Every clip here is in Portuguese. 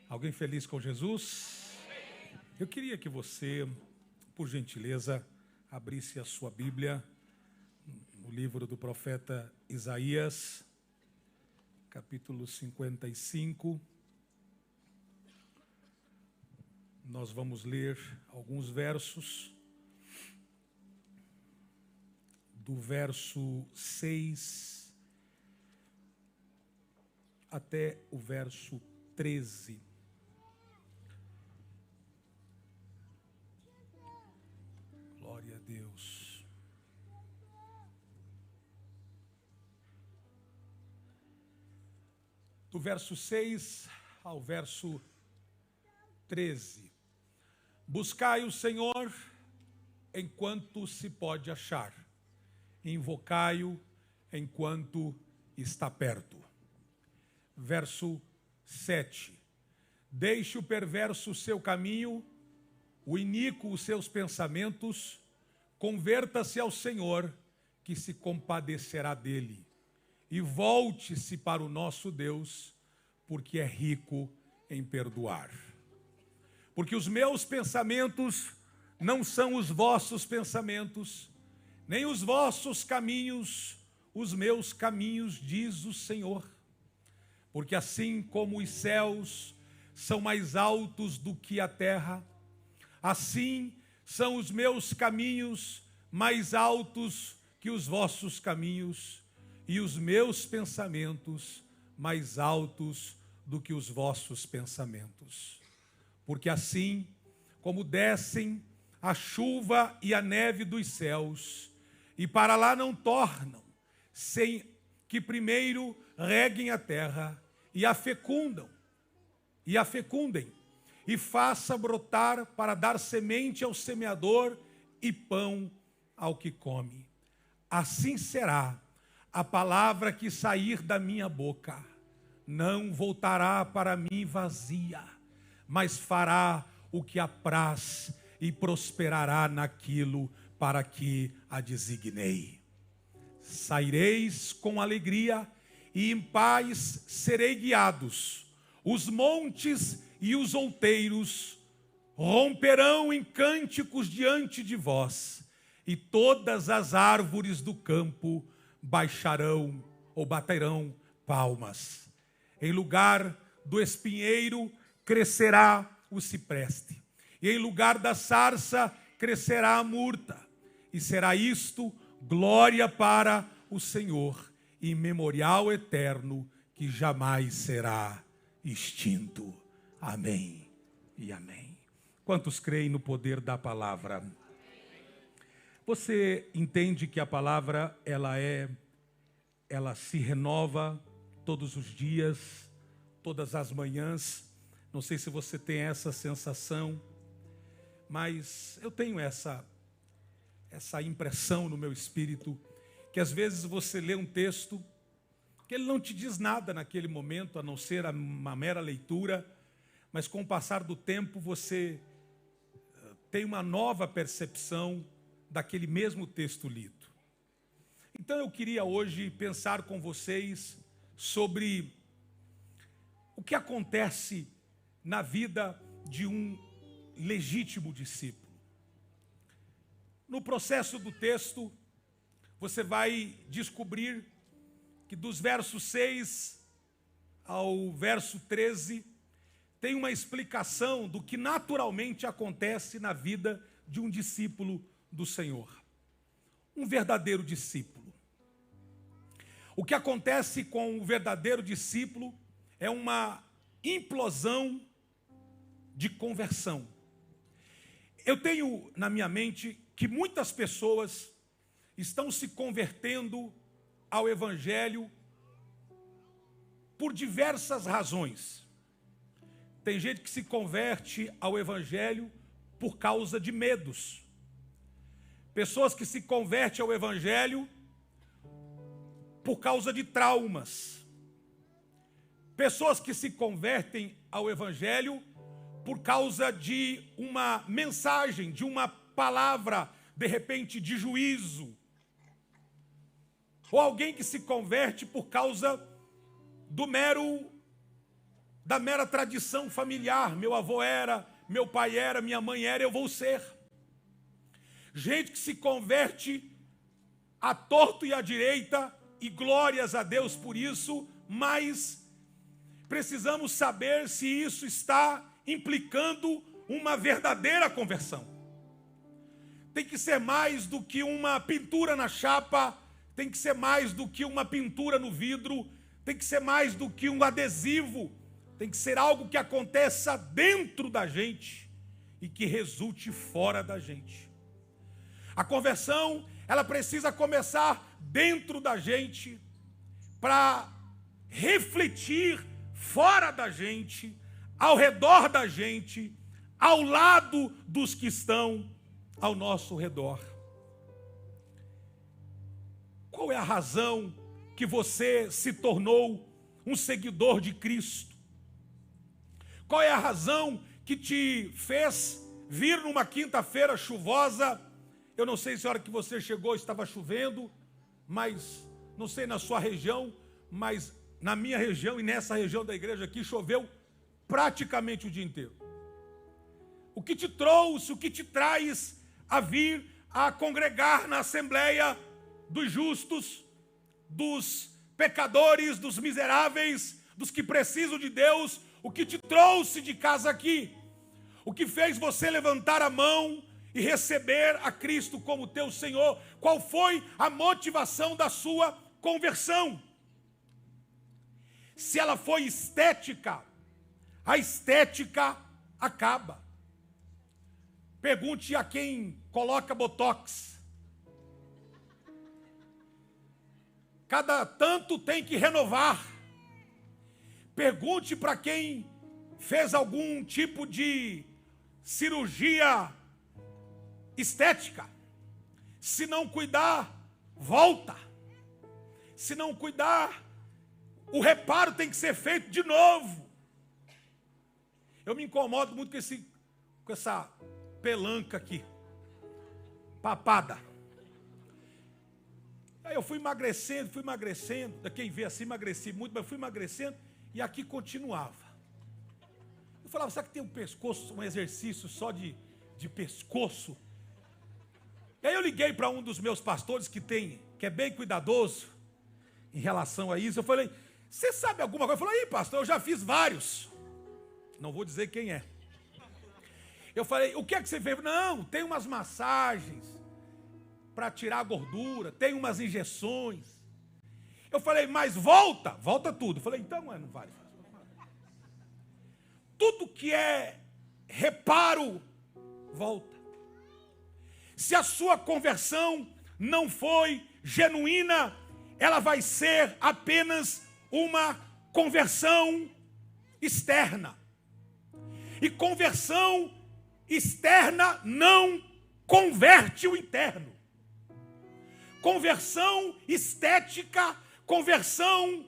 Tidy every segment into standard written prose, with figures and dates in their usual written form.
Alguém feliz com Jesus? Eu queria que você, por gentileza, abrisse a sua Bíblia no livro do profeta Isaías, capítulo 55. Nós vamos ler alguns versos, do verso 6 até o verso 13. Glória a Deus. Do verso 6 ao verso 13. Buscai o Senhor enquanto se pode achar. Invocai-o enquanto está perto. Verso 7. Deixe o perverso o seu caminho, o iníquo os seus pensamentos, converta-se ao Senhor, que se compadecerá dele, e volte-se para o nosso Deus, porque é rico em perdoar. Porque os meus pensamentos não são os vossos pensamentos, nem os vossos caminhos, os meus caminhos, diz o Senhor. Porque assim como os céus são mais altos do que a terra, assim são os meus caminhos mais altos que os vossos caminhos, e os meus pensamentos mais altos do que os vossos pensamentos. Porque assim como descem a chuva e a neve dos céus, e para lá não tornam, sem que primeiro reguem a terra, e a fecundem, e faça brotar para dar semente ao semeador e pão ao que come. Assim será a palavra que sair da minha boca. Não voltará para mim vazia, mas fará o que apraz e prosperará naquilo para que a designei. Saireis com alegria e em paz serei guiados. Os montes e os outeiros romperão em cânticos diante de vós, e todas as árvores do campo baixarão ou baterão palmas. Em lugar do espinheiro crescerá o cipreste, e em lugar da sarça crescerá a murta, e será isto glória para o Senhor, e memorial eterno que jamais será extinto. Amém e amém. Quantos creem no poder da palavra? Você entende que a palavra ela se renova todos os dias, todas as manhãs. Não sei se você tem essa sensação, mas eu tenho essa impressão no meu espírito, que às vezes você lê um texto que ele não te diz nada naquele momento, a não ser uma mera leitura, mas com o passar do tempo você tem uma nova percepção daquele mesmo texto lido. Então eu queria hoje pensar com vocês sobre o que acontece na vida de um legítimo discípulo. No processo do texto, você vai descobrir que dos versos 6 ao verso 13, tem uma explicação do que naturalmente acontece na vida de um discípulo do Senhor. Um verdadeiro discípulo. O que acontece com o verdadeiro discípulo é uma implosão de conversão. Eu tenho na minha mente que muitas pessoas estão se convertendo ao Evangelho por diversas razões. Tem gente que se converte ao Evangelho por causa de medos. Pessoas que se convertem ao Evangelho por causa de traumas. Pessoas que se convertem ao Evangelho por causa de uma mensagem, de uma palavra, de repente, de juízo. Ou alguém que se converte por causa da mera tradição familiar. Meu avô era, meu pai era, minha mãe era, eu vou ser. Gente que se converte à torto e à direita, e glórias a Deus por isso, mas precisamos saber se isso está implicando uma verdadeira conversão. Tem que ser mais do que uma pintura na chapa, tem que ser mais do que uma pintura no vidro, tem que ser mais do que um adesivo, tem que ser algo que aconteça dentro da gente e que resulte fora da gente. A conversão, ela precisa começar dentro da gente para refletir fora da gente, ao redor da gente, ao lado dos que estão ao nosso redor. Qual é a razão que você se tornou um seguidor de Cristo? Qual é a razão que te fez vir numa quinta-feira chuvosa? Eu não sei se a hora que você chegou estava chovendo, mas não sei na sua região, mas na minha região e nessa região da igreja aqui choveu praticamente o dia inteiro. O que te trouxe, o que te traz a vir a congregar na Assembleia dos justos, dos pecadores, dos miseráveis, dos que precisam de Deus? O que te trouxe de casa aqui? O que fez você levantar a mão e receber a Cristo como teu Senhor? Qual foi a motivação da sua conversão? Se ela foi estética, a estética acaba. Pergunte a quem coloca botox. Cada tanto tem que renovar. Pergunte para quem fez algum tipo de cirurgia estética. Se não cuidar, volta. Se não cuidar, o reparo tem que ser feito de novo. Eu me incomodo muito com essa pelanca aqui, papada. Aí eu fui emagrecendo, quem vê assim, emagreci muito, mas fui emagrecendo, e aqui continuava. Eu falava, será que tem um pescoço, um exercício só de pescoço? E aí eu liguei para um dos meus pastores que é bem cuidadoso em relação a isso. Eu falei, você sabe alguma coisa? Ele falou, pastor, eu já fiz vários. Não vou dizer quem é. Eu falei, o que é que você fez? Não, tem umas massagens para tirar a gordura, tem umas injeções. Eu falei, mas volta tudo. Eu falei, então não vale. Tudo que é reparo, volta. Se a sua conversão não foi genuína, ela vai ser apenas uma conversão externa. E conversão externa não converte o interno. Conversão estética, conversão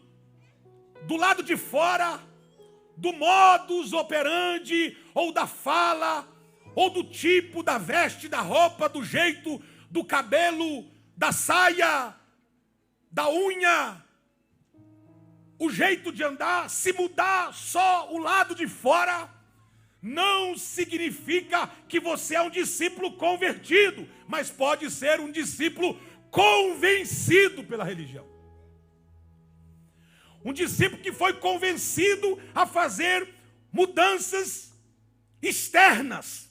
do lado de fora, do modus operandi, ou da fala, ou do tipo da veste, da roupa, do jeito, do cabelo, da saia, da unha, o jeito de andar. Se mudar só o lado de fora, não significa que você é um discípulo convertido, mas pode ser um discípulo convencido pela religião. Um discípulo que foi convencido a fazer mudanças externas,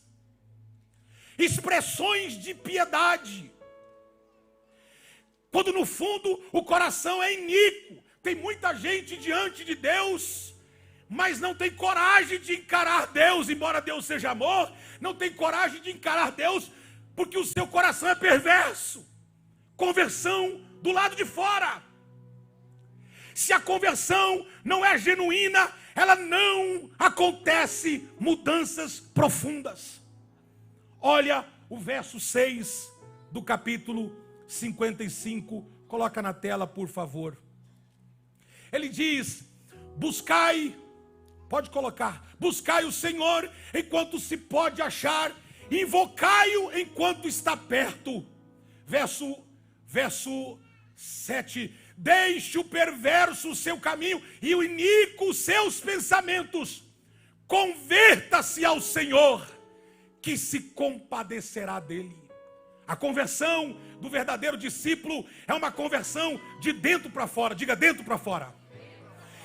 expressões de piedade, quando no fundo o coração é iníquo. Tem muita gente diante de Deus, mas não tem coragem de encarar Deus, embora Deus seja amor, não tem coragem de encarar Deus, porque o seu coração é perverso. Conversão do lado de fora. Se a conversão não é genuína, ela não acontece mudanças profundas. Olha o verso 6 do capítulo 55, coloca na tela, por favor. Ele diz, buscai, pode colocar, buscai o Senhor enquanto se pode achar, invocai-o enquanto está perto. Verso 7, Deixe o perverso o seu caminho e o iníquo os seus pensamentos. Converta-se ao Senhor, que se compadecerá dele. A conversão do verdadeiro discípulo é uma conversão de dentro para fora. Diga, dentro para fora.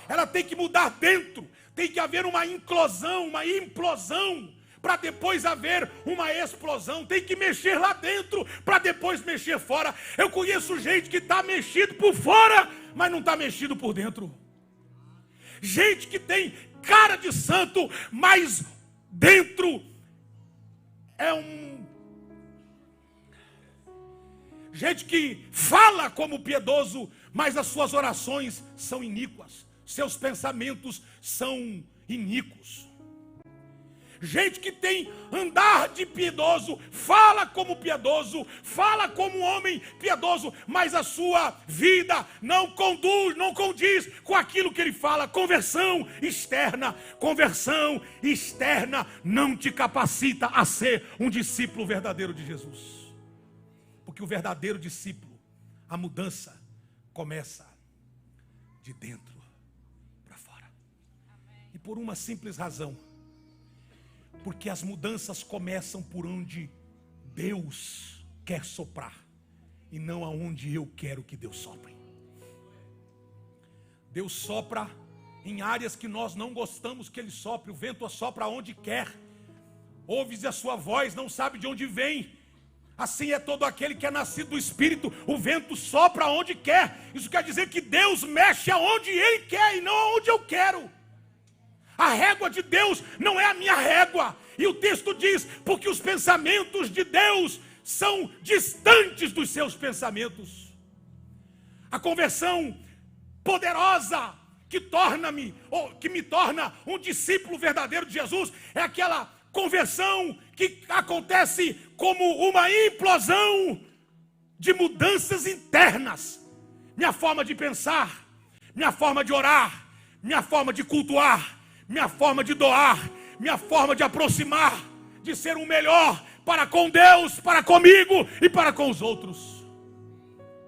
Ela tem que mudar dentro. Tem que haver uma inclusão, uma implosão, para depois haver uma explosão. Tem que mexer lá dentro, para depois mexer fora. Eu conheço gente que está mexido por fora, mas não está mexido por dentro. Gente que tem cara de santo, mas dentro é gente que fala como piedoso, mas as suas orações são iníquas. Seus pensamentos são iníquos. Gente que tem andar de piedoso, fala como piedoso, fala como homem piedoso, mas a sua vida não condiz com aquilo que ele fala. Conversão externa não te capacita a ser um discípulo verdadeiro de Jesus. Porque o verdadeiro discípulo, a mudança começa de dentro para fora. E por uma simples razão. Porque as mudanças começam por onde Deus quer soprar e não aonde eu quero que Deus sopre. Deus sopra em áreas que nós não gostamos que Ele sopre. O vento assopra onde quer. Ouve a sua voz, não sabe de onde vem. Assim é todo aquele que é nascido do Espírito. O vento sopra onde quer. Isso quer dizer que Deus mexe aonde Ele quer e não aonde eu quero. A régua de Deus não é a minha régua. E o texto diz, porque os pensamentos de Deus são distantes dos seus pensamentos. A conversão poderosa que me torna um discípulo verdadeiro de Jesus é aquela conversão que acontece como uma implosão de mudanças internas. Minha forma de pensar, minha forma de orar, minha forma de cultuar, minha forma de doar, minha forma de aproximar, de ser o melhor para com Deus, para comigo e para com os outros.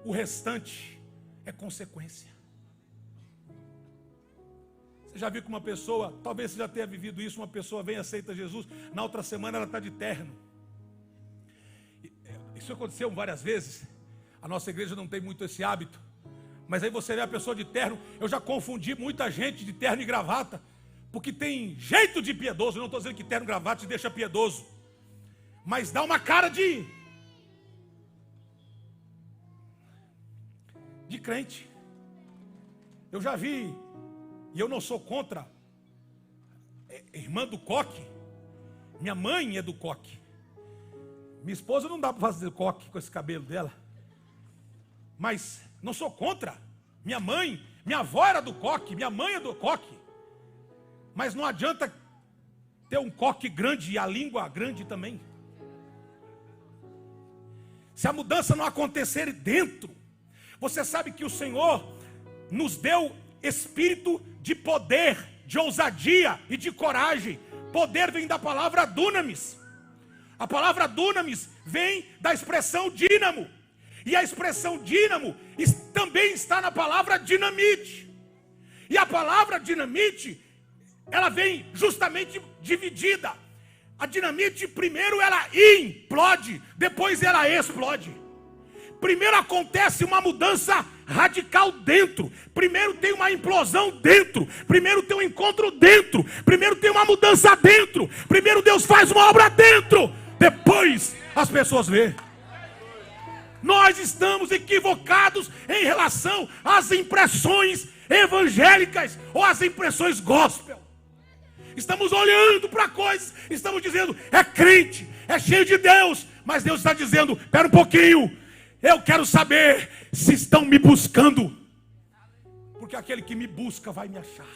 O restante é consequência. Você já viu que uma pessoa, talvez você já tenha vivido isso, uma pessoa vem e aceita Jesus, na outra semana ela está de terno. Isso aconteceu várias vezes. A nossa igreja não tem muito esse hábito. Mas aí você vê a pessoa de terno. Eu já confundi muita gente de terno e gravata, porque tem jeito de piedoso. Eu não estou dizendo que terno e gravata te deixa piedoso, mas dá uma cara de crente. Eu já vi, e eu não sou contra, irmã do coque. Minha mãe é do coque. Minha esposa não dá para fazer coque com esse cabelo dela, mas não sou contra. Minha mãe, minha avó era do coque, minha mãe é do coque. Mas não adianta ter um coque grande e a língua grande também. Se a mudança não acontecer dentro, você sabe que o Senhor nos deu espírito de poder, de ousadia e de coragem. Poder vem da palavra dunamis. A palavra dunamis vem da expressão dínamo. E a expressão dínamo também está na palavra dinamite. E a palavra dinamite, ela vem justamente dividida. A dinamite, primeiro ela implode, depois ela explode. Primeiro acontece uma mudança radical dentro. Primeiro tem uma implosão dentro. Primeiro tem um encontro dentro. Primeiro tem uma mudança dentro. Primeiro Deus faz uma obra dentro. Depois as pessoas vê. Nós estamos equivocados em relação às impressões evangélicas ou às impressões gospel. Estamos olhando para coisas, estamos dizendo, é crente, é cheio de Deus, mas Deus está dizendo, espera um pouquinho, eu quero saber se estão me buscando, porque aquele que me busca vai me achar,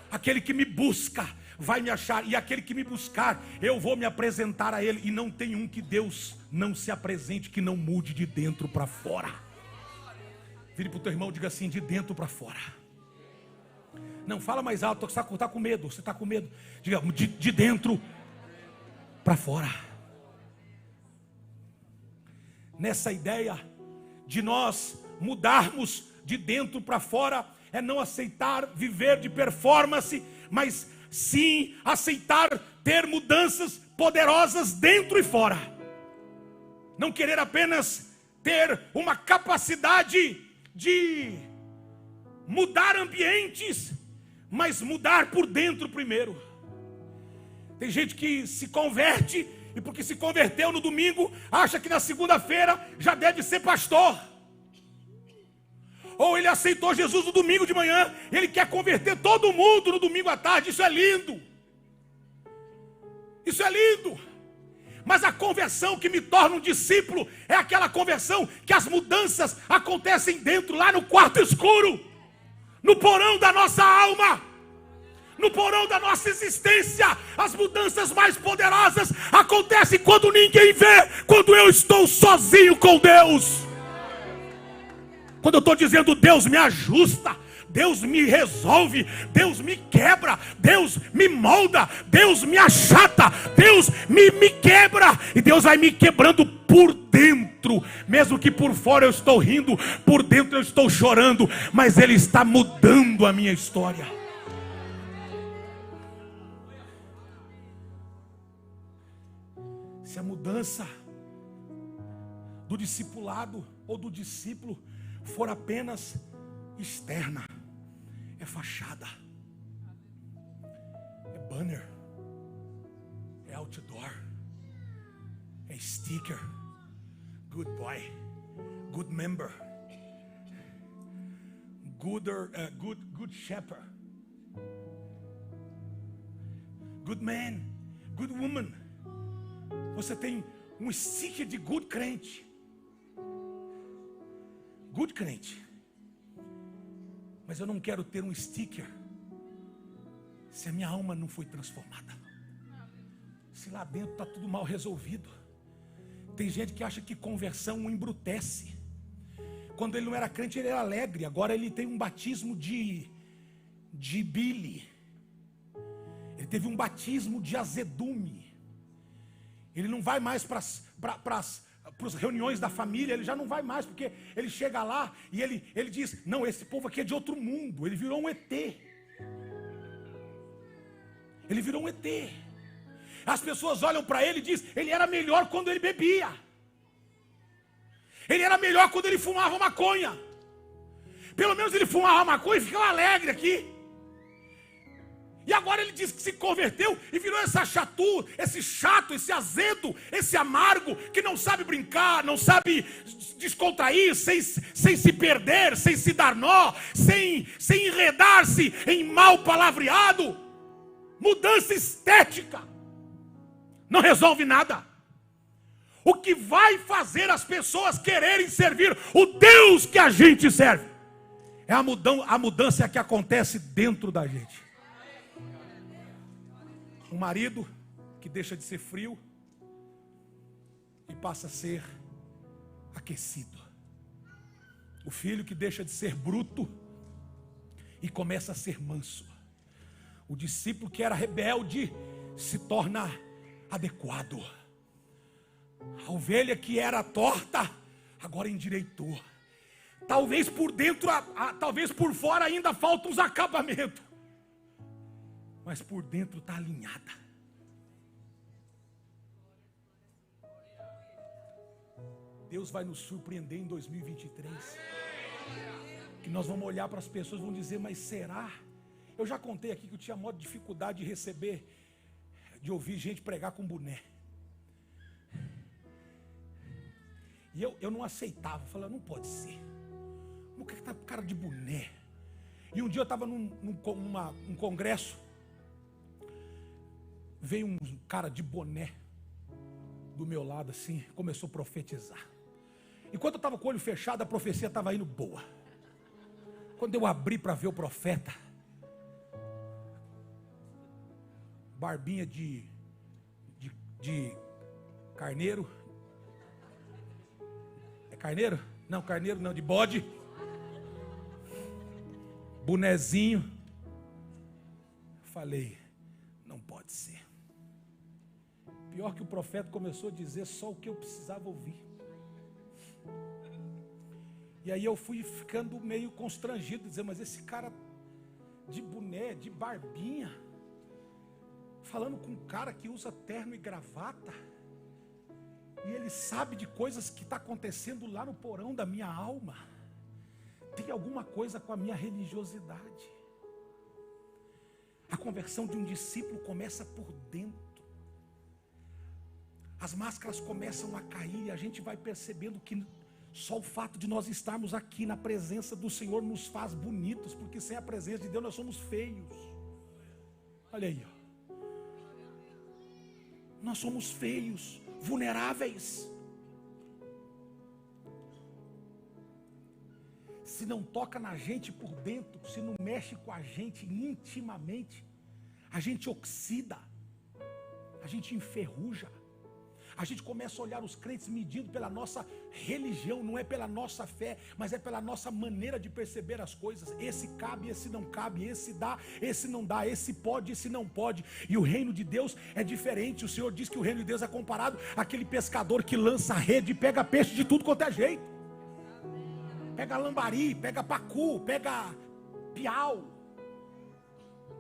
aquele que me busca vai me achar, e aquele que me buscar, eu vou me apresentar a ele, e não tem um que Deus não se apresente, que não mude de dentro para fora. Vire para o teu irmão e diga assim, de dentro para fora. Não, fala mais alto, você está com medo, você está com medo. Diga, de dentro para fora. Nessa ideia de nós mudarmos de dentro para fora é não aceitar viver de performance, mas sim aceitar ter mudanças poderosas dentro e fora. Não querer apenas ter uma capacidade de mudar ambientes, mas mudar por dentro primeiro. Tem gente que se converte e porque se converteu no domingo, acha que na segunda-feira já deve ser pastor. Ou ele aceitou Jesus no domingo de manhã, e ele quer converter todo mundo no domingo à tarde. Isso é lindo. Isso é lindo. Mas a conversão que me torna um discípulo é aquela conversão que as mudanças acontecem dentro, lá no quarto escuro, no porão da nossa alma, no porão da nossa existência. As mudanças mais poderosas acontecem quando ninguém vê, quando eu estou sozinho com Deus. Quando eu estou dizendo, Deus me ajusta, Deus me resolve, Deus me quebra, Deus me molda, Deus me achata, Deus me quebra, e Deus vai me quebrando por dentro, mesmo que por fora eu estou rindo, por dentro eu estou chorando, mas Ele está mudando a minha história. Se a mudança do discipulado ou do discípulo for apenas externa, é fachada, é banner, é outdoor, é sticker, good boy, good member, good shepherd, good man, good woman. Você tem um sticker de good crente. Good crente. Mas eu não quero ter um sticker se a minha alma não foi transformada, se lá dentro está tudo mal resolvido. Tem gente que acha que conversão o embrutece. Quando ele não era crente, ele era alegre. Agora ele tem um batismo de bile. Ele teve um batismo de azedume. Ele não vai mais para as reuniões da família, ele já não vai mais, porque ele chega lá e ele diz, não, esse povo aqui é de outro mundo. Ele virou um ET. Ele virou um ET. As pessoas olham para ele e dizem, ele era melhor quando ele bebia. Ele era melhor quando ele fumava maconha. Pelo menos ele fumava maconha e ficava alegre aqui. E agora ele diz que se converteu e virou essa chatu, esse chato, esse azedo, esse amargo, que não sabe brincar, não sabe descontrair, sem se perder, sem se dar nó, sem enredar-se em mal palavreado. Mudança estética não resolve nada. O que vai fazer as pessoas quererem servir o Deus que a gente serve é a mudança que acontece dentro da gente. Um marido que deixa de ser frio e passa a ser aquecido. O filho que deixa de ser bruto e começa a ser manso. O discípulo que era rebelde se torna adequado. A ovelha que era torta agora endireitou. Talvez por dentro, talvez por fora ainda faltam uns acabamentos, mas por dentro está alinhada. Deus vai nos surpreender em 2023. Que nós vamos olhar para as pessoas e vamos dizer, mas será? Eu já contei aqui que eu tinha maior dificuldade de ouvir gente pregar com boné. E eu não aceitava, falava, não pode ser. Por que está com cara de boné? E um dia eu estava num congresso. Veio um cara de boné do meu lado assim, começou a profetizar. Enquanto eu estava com o olho fechado, a profecia estava indo boa. Quando eu abri para ver o profeta, barbinha de carneiro. É carneiro? Não, carneiro não, de bode. Bonezinho. Falei, não pode ser. Pior que o profeta começou a dizer só o que eu precisava ouvir. E aí eu fui ficando meio constrangido, dizendo, mas esse cara de boné, de barbinha, falando com um cara que usa terno e gravata, e ele sabe de coisas que está acontecendo lá no porão da minha alma. Tem alguma coisa com a minha religiosidade. A conversão de um discípulo começa por dentro. As máscaras começam a cair e a gente vai percebendo que só o fato de nós estarmos aqui na presença do Senhor nos faz bonitos, porque sem a presença de Deus nós somos feios. Olha aí, ó. Nós somos feios, vulneráveis. Se não toca na gente por dentro, se não mexe com a gente intimamente, a gente oxida, a gente enferruja. A gente começa a olhar os crentes medindo pela nossa religião, não é pela nossa fé, mas é pela nossa maneira de perceber as coisas. Esse cabe, esse não cabe, esse dá, esse não dá, esse pode, esse não pode. E o reino de Deus é diferente. O Senhor diz que o reino de Deus é comparado àquele pescador que lança a rede e pega peixe de tudo quanto é jeito. Pega lambari, pega pacu, pega piau,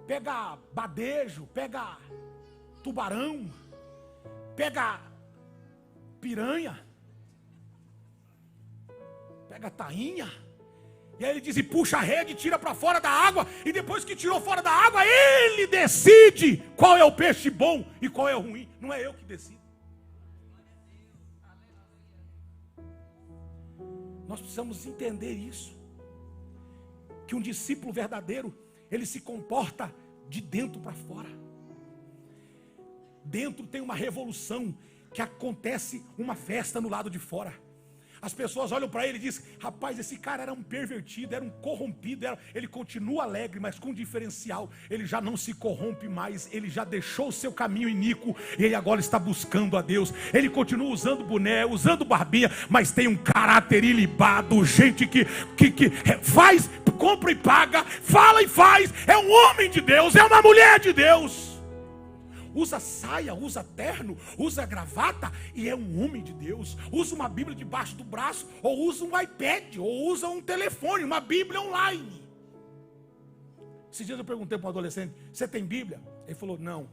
pega badejo, pega tubarão, pega piranha, pega tainha, e aí ele diz, e puxa a rede, tira para fora da água, e depois que tirou fora da água, ele decide qual é o peixe bom e qual é o ruim. Não é eu que decido. Nós precisamos entender isso, que um discípulo verdadeiro, ele se comporta de dentro para fora. Dentro tem uma revolução, que acontece uma festa no lado de fora. As pessoas olham para ele e dizem, rapaz, esse cara era um pervertido, era um corrompido, ele continua alegre, mas com um diferencial, ele já não se corrompe mais, ele já deixou o seu caminho iníquo, e ele agora está buscando a Deus. Ele continua usando boné, usando barbinha, mas tem um caráter ilibado, gente que faz, compra e paga, fala e faz, é um homem de Deus, é uma mulher de Deus. Usa saia, usa terno, usa gravata e é um homem de Deus. Usa uma Bíblia debaixo do braço, ou usa um iPad, ou usa um telefone, uma Bíblia online. Esses dias eu perguntei para um adolescente, você tem Bíblia? Ele falou, não.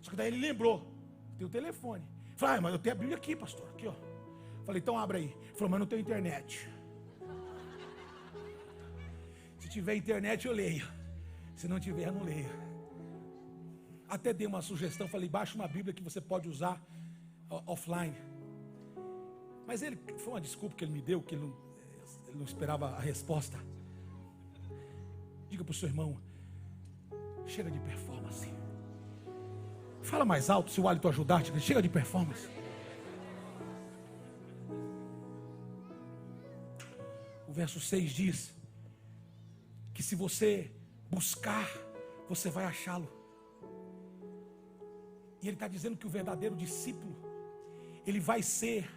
Só que daí ele lembrou, tem o telefone. Eu falei, mas eu tenho a Bíblia aqui, pastor, aqui ó. Eu falei, então abre aí. Ele falou, mas não tenho internet. Se tiver internet eu leio, se não tiver eu não leio. Até dei uma sugestão, falei, baixa uma Bíblia que você pode usar offline. Mas ele, foi uma desculpa que ele me deu, que ele não esperava a resposta. Diga para o seu irmão, chega de performance. Fala mais alto, se o hálito ajudar, chega de performance. O verso 6 diz, que se você buscar, você vai achá-lo. E ele está dizendo que o verdadeiro discípulo, ele vai ser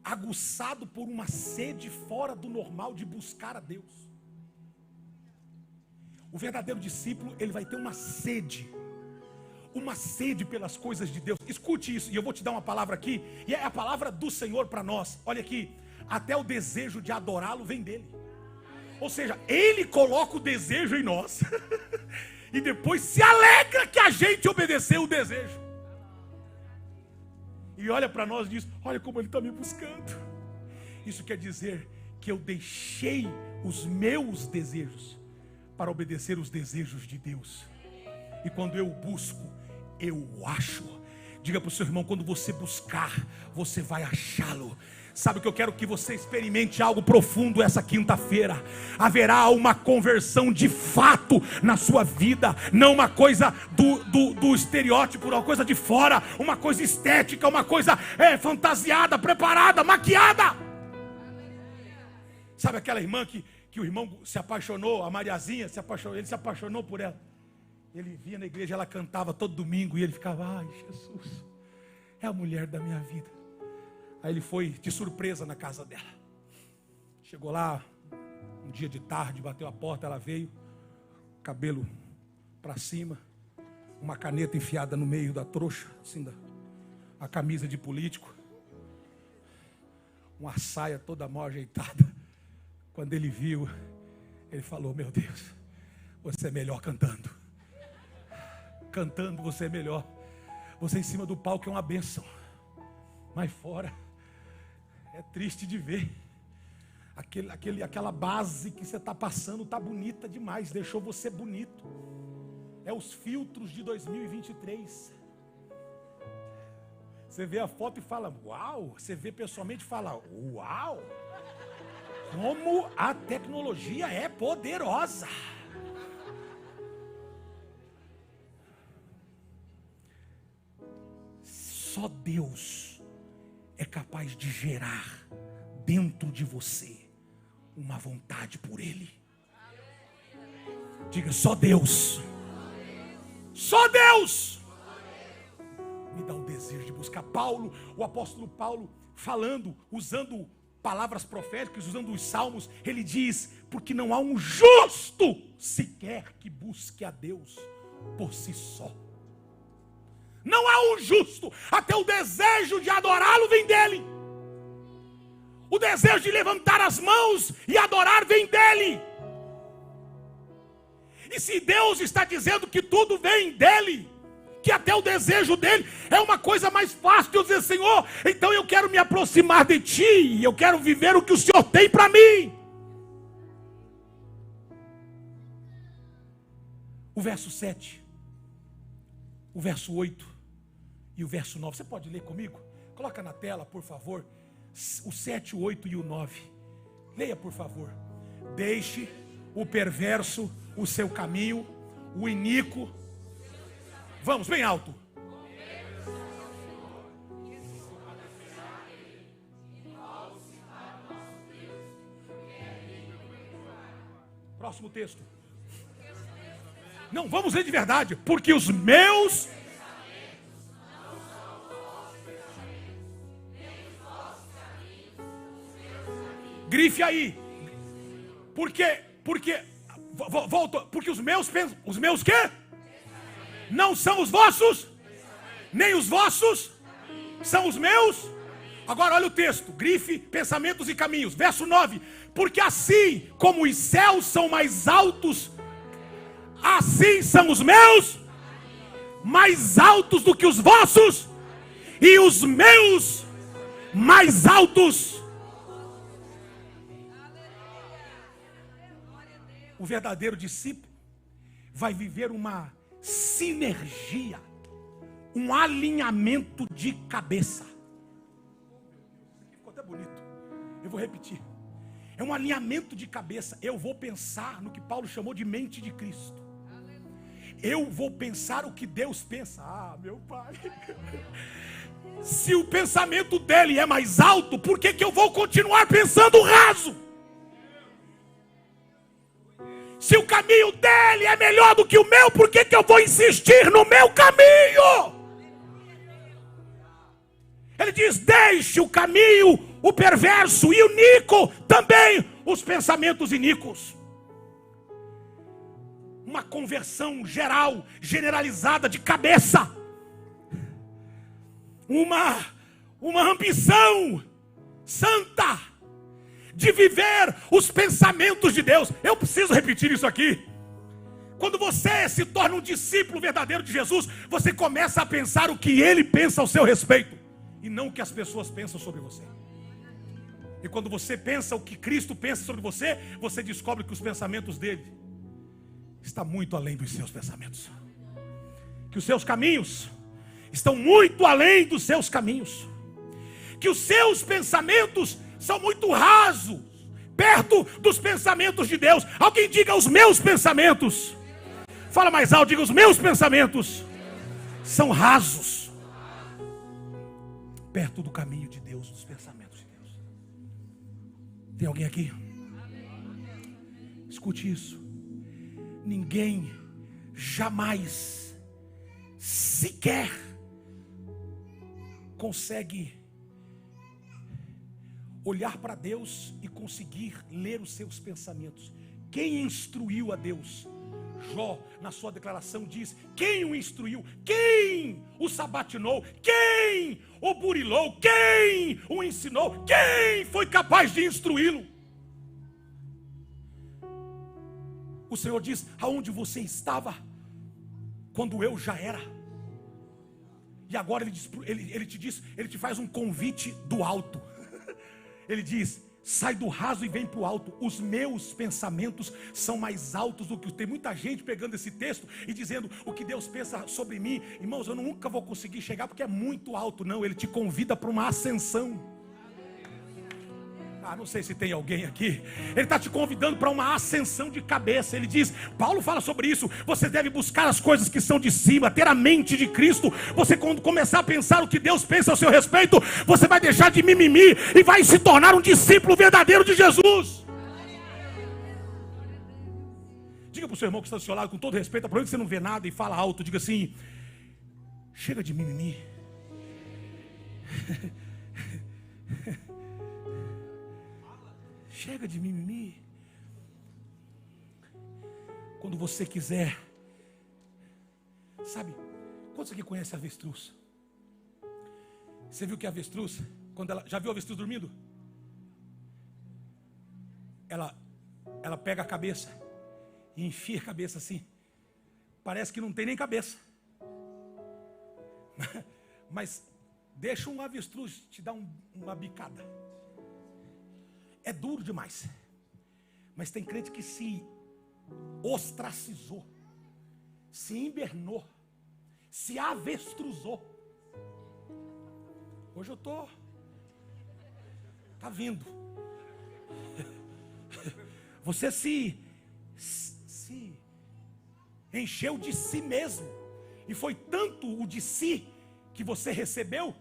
aguçado por uma sede fora do normal de buscar a Deus. O verdadeiro discípulo, ele vai ter uma sede pelas coisas de Deus. Escute isso, e eu vou te dar uma palavra aqui, e é a palavra do Senhor para nós. Olha aqui, até o desejo de adorá-lo vem dele. Ou seja, ele coloca o desejo em nós, e depois se alegra que a gente obedeceu o desejo. E olha para nós e diz, olha como ele está me buscando. Isso quer dizer que eu deixei os meus desejos para obedecer os desejos de Deus. E quando eu busco, eu acho. Diga para o seu irmão, quando você buscar, você vai achá-lo. Sabe o que eu quero que você experimente algo profundo essa quinta-feira. Haverá uma conversão de fato na sua vida. Não uma coisa do estereótipo, uma coisa de fora. Uma coisa estética, uma coisa fantasiada, preparada, maquiada. Sabe aquela irmã que o irmão se apaixonou, a Mariazinha se apaixonou, ele se apaixonou por ela. Ele via na igreja, ela cantava todo domingo e ele ficava, ai Jesus, é a mulher da minha vida. Aí ele foi de surpresa na casa dela. Chegou lá, um dia de tarde, bateu a porta, ela veio, cabelo para cima, uma caneta enfiada no meio da trouxa, assim, a camisa de político, uma saia toda mal ajeitada, Quando ele viu, ele falou: meu Deus, você é melhor cantando. Cantando você é melhor. Você em cima do palco é uma bênção, mas fora é triste de ver. Aquela base que você está passando está bonita demais, deixou você bonito. É os filtros de 2023. Você vê a foto e fala: uau. Você vê pessoalmente e fala: uau. Como a tecnologia é poderosa. Só Deus é capaz de gerar dentro de você uma vontade por Ele. Diga: só Deus. Só Deus me dá um desejo de buscar. Paulo, o apóstolo Paulo, falando, usando palavras proféticas, usando os salmos, ele diz: porque não há um justo sequer que busque a Deus por si só. Não há um justo, até o desejo de adorá-lo vem dele. O desejo de levantar as mãos e adorar vem dele. E se Deus está dizendo que tudo vem dele, que até o desejo dele, é uma coisa mais fácil de eu dizer: Senhor, então eu quero me aproximar de ti, eu quero viver o que o Senhor tem para mim. O verso 7, o verso 8 e o verso 9, você pode ler comigo? Coloca na tela, por favor, o 7, o 8 e o 9. Leia, por favor. Deixe o perverso o seu caminho, o iníquo. Vamos, bem alto. Próximo texto. Não, vamos ler de verdade. Porque os meus... Grife aí. Volta. Porque os meus quê? Não são os vossos, nem os vossos são os meus. Agora olha o texto, grife, pensamentos e caminhos. Verso 9. Porque assim como os céus são mais altos, assim são os meus mais altos do que os vossos, e os meus mais altos. O verdadeiro discípulo vai viver uma sinergia, um alinhamento de cabeça. Ficou até bonito. Eu vou repetir. É um alinhamento de cabeça. Eu vou pensar no que Paulo chamou de mente de Cristo. Eu vou pensar o que Deus pensa. Ah, meu Pai. Se o pensamento dele é mais alto, por que eu vou continuar pensando raso? Se o caminho dele é melhor do que o meu, por que eu vou insistir no meu caminho? Ele diz: deixe o caminho, o perverso e o iníquo, também os pensamentos iníquos. Uma conversão geral, generalizada de cabeça. Uma ambição santa de viver os pensamentos de Deus. Eu preciso repetir isso aqui. Quando você se torna um discípulo verdadeiro de Jesus, você começa a pensar o que Ele pensa ao seu respeito, e não o que as pessoas pensam sobre você. E quando você pensa o que Cristo pensa sobre você, você descobre que os pensamentos dele estão muito além dos seus pensamentos. Que os seus caminhos estão muito além dos seus caminhos. Que os seus pensamentos são muito rasos, perto dos pensamentos de Deus. Alguém diga: os meus pensamentos. Fala mais alto, diga: os meus pensamentos são rasos, perto do caminho de Deus, dos pensamentos de Deus. Tem alguém aqui? Escute isso. Ninguém jamais sequer consegue olhar para Deus e conseguir ler os seus pensamentos. Quem instruiu a Deus? Jó, na sua declaração, diz: quem o instruiu? Quem o sabatinou? Quem o burilou? Quem o ensinou? Quem foi capaz de instruí-lo? O Senhor diz: aonde você estava quando eu já era? E agora ele te faz um convite do alto. Ele diz: sai do raso e vem para o alto. Os meus pensamentos são mais altos do que os. Tem muita gente pegando esse texto e dizendo: o que Deus pensa sobre mim, irmãos, eu nunca vou conseguir chegar porque é muito alto. Não, Ele te convida para uma ascensão. Não sei se tem alguém aqui. Ele está te convidando para uma ascensão de cabeça. Ele diz, Paulo fala sobre isso: você deve buscar as coisas que são de cima, ter a mente de Cristo. Você, quando começar a pensar o que Deus pensa a seu respeito, você vai deixar de mimimi e vai se tornar um discípulo verdadeiro de Jesus. Diga para o seu irmão que está do seu lado, com todo respeito, aproveita que você não vê nada e fala alto. Diga assim: chega de mimimi. Chega de mimimi. Quando você quiser. Sabe, quantos aqui conhecem a avestruz? Você viu que a avestruz, quando ela, já viu a avestruz dormindo? Ela pega a cabeça e enfia a cabeça assim. Parece que não tem nem cabeça. Mas deixa um avestruz te dar uma bicada. É duro demais. Mas tem crente que se ostracizou, se invernou, se avestruzou. Hoje eu estou. Está vindo. Você se encheu de si mesmo. E foi tanto o de si que você recebeu,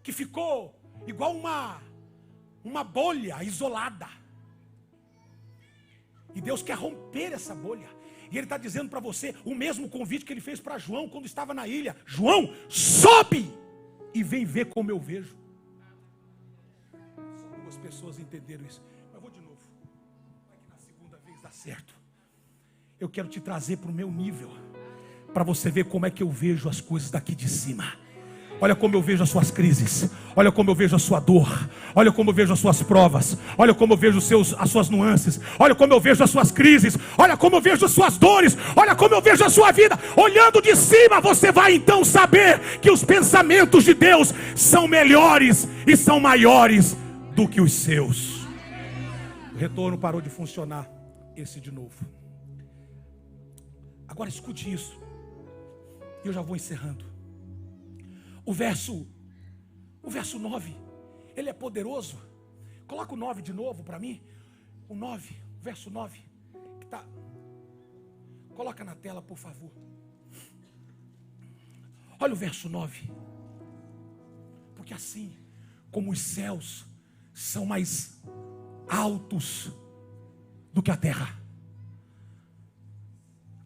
que ficou igual uma bolha isolada. E Deus quer romper essa bolha. E Ele está dizendo para você o mesmo convite que Ele fez para João quando estava na ilha: João, sobe e vem ver como eu vejo. Só duas pessoas entenderam isso. Mas vou de novo. Vai que na segunda vez dá certo. Eu quero te trazer para o meu nível, para você ver como é que eu vejo as coisas daqui de cima. Olha como eu vejo as suas crises. Olha como eu vejo a sua dor. Olha como eu vejo as suas provas. Olha como eu vejo as suas nuances. Olha como eu vejo as suas crises. Olha como eu vejo as suas dores. Olha como eu vejo a sua vida. Olhando de cima, você vai então saber que os pensamentos de Deus são melhores e são maiores do que os seus. O retorno parou de funcionar. Esse de novo. Agora escute isso. E eu já vou encerrando. O verso 9, ele é poderoso. Coloca o 9 de novo para mim. O 9, verso 9. Que tá... Coloca na tela, por favor. Olha o verso 9. Porque assim como os céus são mais altos do que a terra,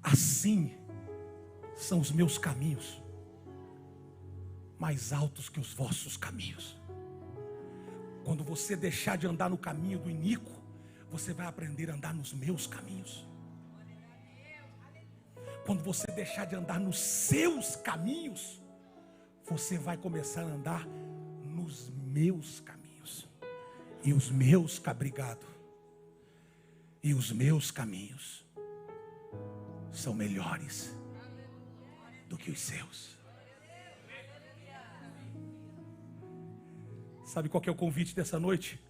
assim são os meus caminhos mais altos que os vossos caminhos. Quando você deixar de andar no caminho do iníquo, você vai aprender a andar nos meus caminhos. Quando você deixar de andar nos seus caminhos, você vai começar a andar nos meus caminhos. E os meus, obrigado. E os meus caminhos são melhores do que os seus. Sabe qual que é o convite dessa noite?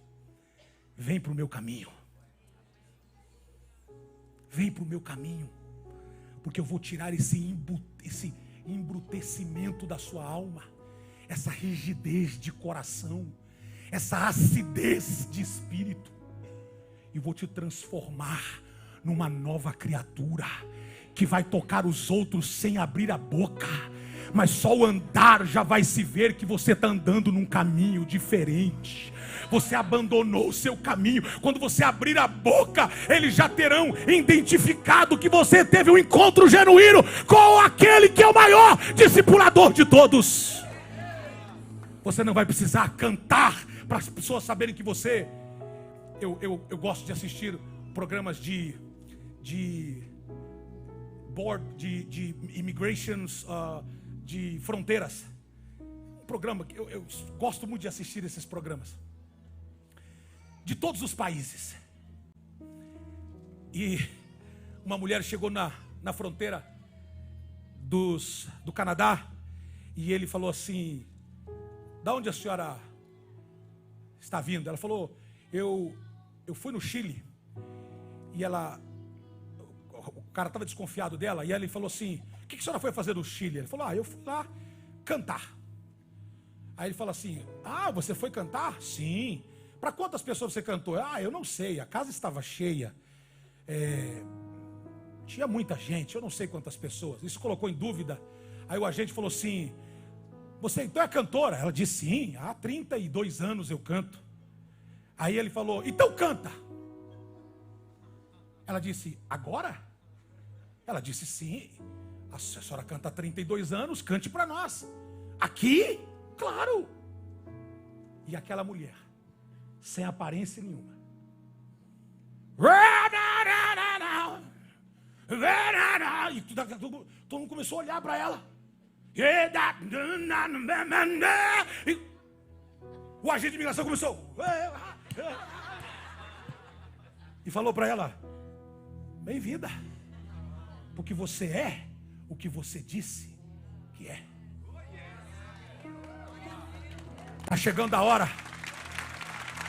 Vem para o meu caminho. Vem para o meu caminho. Porque eu vou tirar esse embrutecimento da sua alma. Essa rigidez de coração. Essa acidez de espírito. E vou te transformar numa nova criatura. Que vai tocar os outros sem abrir a boca. Mas só o andar já vai se ver que você está andando num caminho diferente. Você abandonou o seu caminho. Quando você abrir a boca, eles já terão identificado que você teve um encontro genuíno com aquele que é o maior discipulador de todos. Você não vai precisar cantar para as pessoas saberem que você... Eu gosto de assistir programas de board, de immigrations, de fronteiras. Um programa que eu gosto muito de assistir esses programas. De todos os países. E uma mulher chegou na fronteira do Canadá, e ele falou assim: da onde a senhora está vindo? Ela falou: eu fui no Chile. E o cara estava desconfiado dela, e ele falou assim: o que a senhora foi fazer no Chile? Ele falou: eu fui lá cantar. Aí ele falou assim: você foi cantar? Sim. Para quantas pessoas você cantou? Eu não sei, a casa estava cheia. Tinha muita gente, eu não sei quantas pessoas. Isso colocou em dúvida. Aí o agente falou assim: você então é cantora? Ela disse: sim, há 32 anos eu canto. Aí ele falou: então canta. Ela disse: agora? Ela disse: sim, a senhora canta há 32 anos, cante para nós. Aqui? Claro. E aquela mulher, sem aparência nenhuma, e todo mundo começou a olhar para ela. O agente de imigração começou e falou para ela: bem-vinda, porque você é o que você disse que é. Está chegando a hora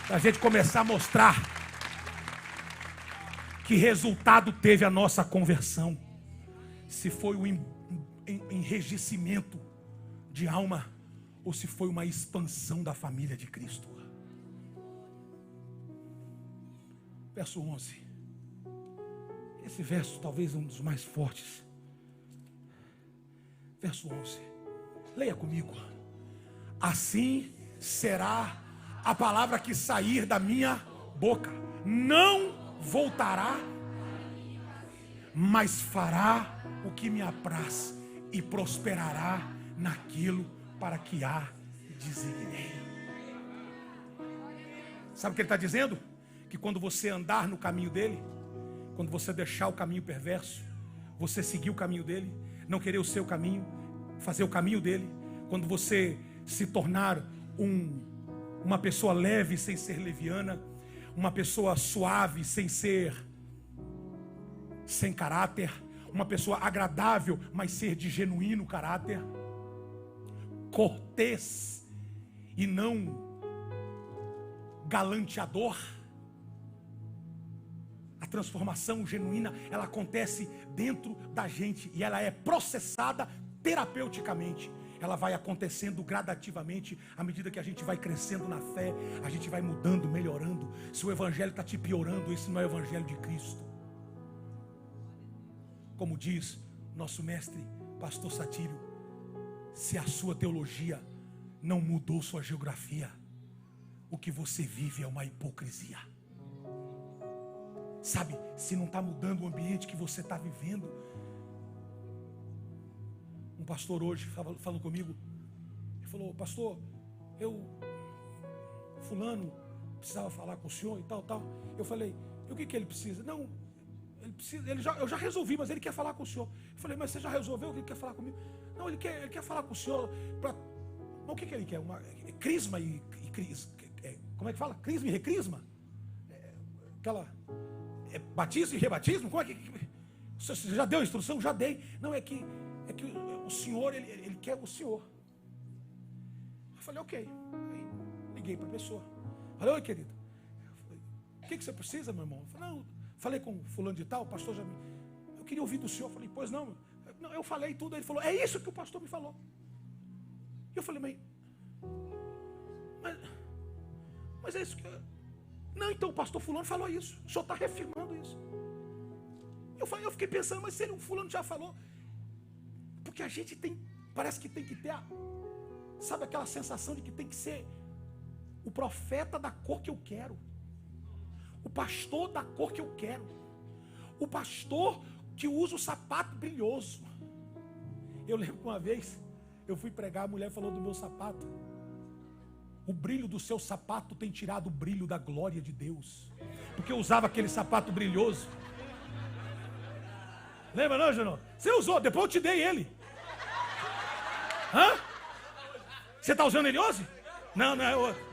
da gente começar a mostrar que resultado teve a nossa conversão. Se foi o enrijecimento de alma ou se foi uma expansão da família de Cristo. Verso 11. Esse verso talvez um dos mais fortes. Verso 11. Leia comigo. Assim será a palavra que sair da minha boca. Não voltará, mas fará o que me apraz e prosperará naquilo para que a designei. Sabe o que ele está dizendo? Que quando você andar no caminho dele, quando você deixar o caminho perverso, você seguir o caminho dele, não querer o seu caminho, fazer o caminho dele, quando você se tornar uma pessoa leve sem ser leviana, uma pessoa suave sem caráter, uma pessoa agradável, mas ser de genuíno caráter, cortês e não galanteador. A transformação genuína, ela acontece dentro da gente e ela é processada terapeuticamente. Ela vai acontecendo gradativamente à medida que a gente vai crescendo na fé, a gente vai mudando, melhorando. Se o evangelho está te piorando, esse não é o evangelho de Cristo. Como diz nosso mestre, pastor Satírio, se a sua teologia não mudou sua geografia, o que você vive é uma hipocrisia. Sabe, se não está mudando o ambiente que você está vivendo. Um pastor hoje falou comigo, ele falou: pastor, fulano precisava falar com o senhor e tal. Eu falei: e o que ele precisa? Não, ele precisa, eu já resolvi, mas ele quer falar com o senhor. Eu falei: mas você já resolveu o que ele quer falar comigo? Não, ele quer falar com o senhor para... O que ele quer? Crisma e como é que fala? Crisma e recrisma? Batismo e rebatismo? Como é que... Você já deu a instrução? Já dei. Não, é que o senhor, ele quer o senhor. Eu falei: ok. Aí liguei para a pessoa. Falei: oi, querido. O que você precisa, meu irmão? Eu falei: não, falei com fulano de tal, o pastor já me... Eu queria ouvir do senhor. Eu falei: pois não. Não, eu falei tudo. Ele falou: é isso que o pastor me falou. E eu falei: mas é isso que... Não, então o pastor fulano falou isso. O senhor está reafirmando isso. Eu fiquei pensando: mas se o fulano já falou... Porque a gente parece que tem que ter sabe aquela sensação de que tem que ser o profeta da cor que eu quero, o pastor da cor que eu quero, o pastor que usa o sapato brilhoso. Eu lembro que uma vez eu fui pregar, a mulher falou do meu sapato. O brilho do seu sapato tem tirado o brilho da glória de Deus, porque eu usava aquele sapato brilhoso. Lembra não, Junão? Você usou, depois eu te dei ele. Hã? Você está usando ele hoje? Não é outro.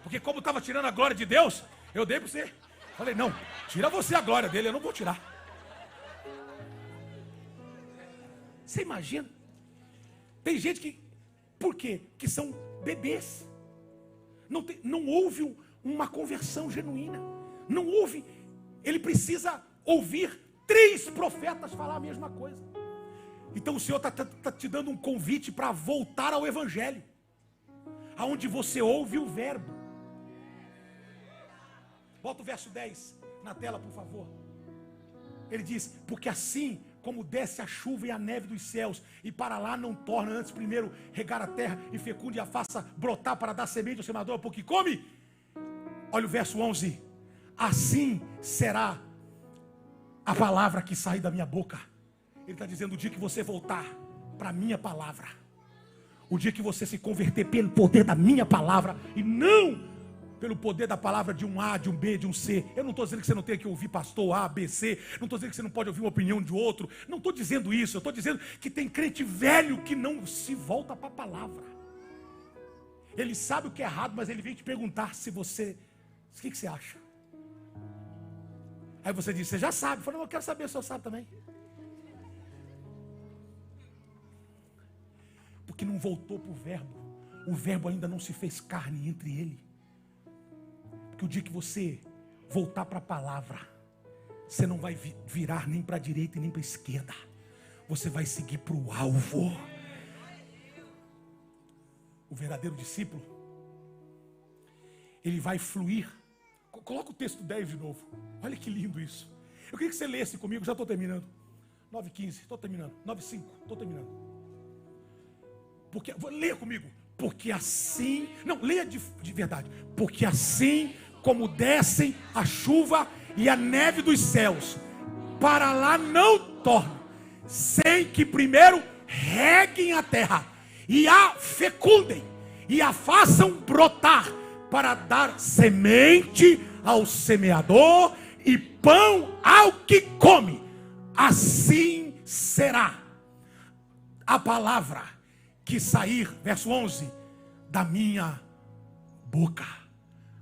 Porque como estava tirando a glória de Deus, eu dei para você. Falei, não, tira você a glória dele, eu não vou tirar. Você imagina? Tem gente que, por quê? Que são bebês. Não houve uma conversão genuína. Não houve. Ele precisa ouvir 3 profetas falar a mesma coisa. Então o Senhor está te dando um convite para voltar ao Evangelho, aonde você ouve o verbo. Bota o verso 10 na tela, por favor. Ele diz, porque assim como desce a chuva e a neve dos céus, e para lá não torna antes primeiro regar a terra e fecunde e a faça brotar para dar semente ao semeador, porque come. Olha o verso 11. Assim será a palavra que sair da minha boca. Ele está dizendo, o dia que você voltar para a minha palavra, o dia que você se converter pelo poder da minha palavra, e não pelo poder da palavra de um A, de um B, de um C. Eu não estou dizendo que você não tem que ouvir pastor A, B, C. Não estou dizendo que você não pode ouvir uma opinião de outro. Não estou dizendo isso. Eu estou dizendo que tem crente velho que não se volta para a palavra. Ele sabe o que é errado, mas ele vem te perguntar se você... O que você acha? Aí você diz, você já sabe. Eu falei, eu quero saber se eu sabe também. Porque não voltou para o verbo. O verbo ainda não se fez carne entre ele. Que o dia que você voltar para a palavra, você não vai virar nem para a direita e nem para a esquerda. Você vai seguir para o alvo. O verdadeiro discípulo, ele vai fluir. Coloca o texto 10 de novo. Olha que lindo isso. Eu queria que você lesse comigo, já estou terminando. 9:15, estou terminando. 9:5, estou terminando. Leia comigo. Porque assim, não, leia de verdade. Porque assim como descem a chuva e a neve dos céus, para lá não tornam, sem que primeiro reguem a terra, e a fecundem, e a façam brotar, para dar semente ao semeador, e pão ao que come. Assim será a palavra que sair, verso 11, da minha boca.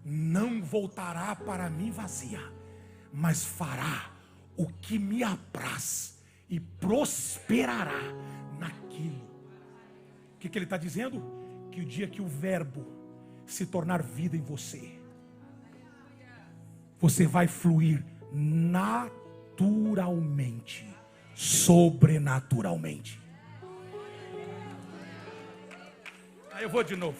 Não voltará para mim vazia, mas fará o que me apraz e prosperará naquilo. O que ele está dizendo? Que o dia que o verbo se tornar vida em você, você vai fluir naturalmente, sobrenaturalmente. Aí eu vou de novo.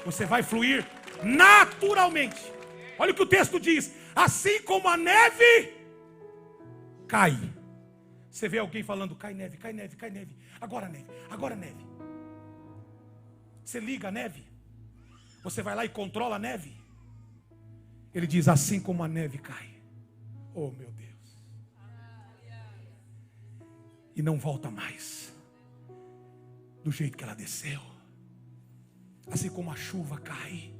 Você vai fluir naturalmente. Olha o que o texto diz. Assim como a neve cai. Você vê alguém falando, cai neve, cai neve, cai neve. Agora neve, agora neve. Você liga a neve. Você vai lá e controla a neve. Ele diz, assim como a neve cai. Oh meu Deus. E não volta mais do jeito que ela desceu. Assim como a chuva cai